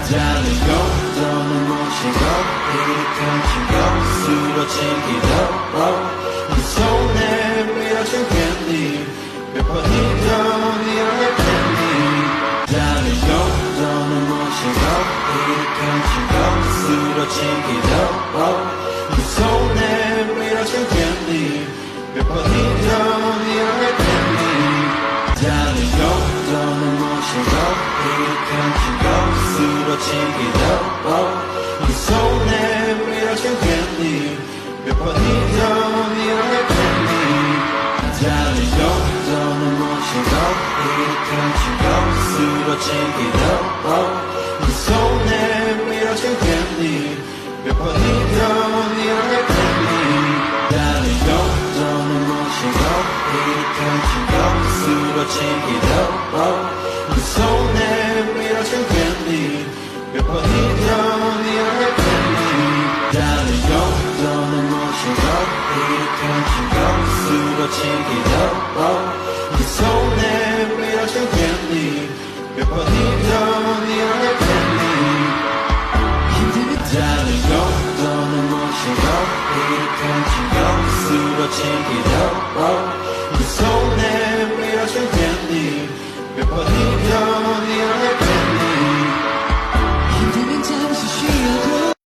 Darling, go, don't emotion go, hit it, country go, 수로 챙기도, 네 손에 밀어준 candy, 몇 번이도 미안해 candy. Darling, go, don't emotion go, hit it, country go, 수로 챙기도, 네 손에 밀어준 candy, 몇 번이도 미안해 candy. Darling, go, don't emotion go, hit it, country go, 수로 챙기도, 네 손에 밀어준 candy, 몇 번이도 미안해 candy. Darling, go, don't emotion go, hit it, country go, 수로 챙기도, 네 손에 밀어준 candy, 몇 번이도 미안해 candy. Darling, go, don't emotion go, hit it, country go, 수로 챙기도, 네 손에 밀어준 candy, 몇 번이도 미안해 candy. Darling, go, don't emotion go, hit it, country go, 수로 챙기도, 네 손에 밀어준 candy, 몇 번이도 미안해 candy. Darling, go, don't emotion go, hit it, country go, 수로 챙기도, 네 손에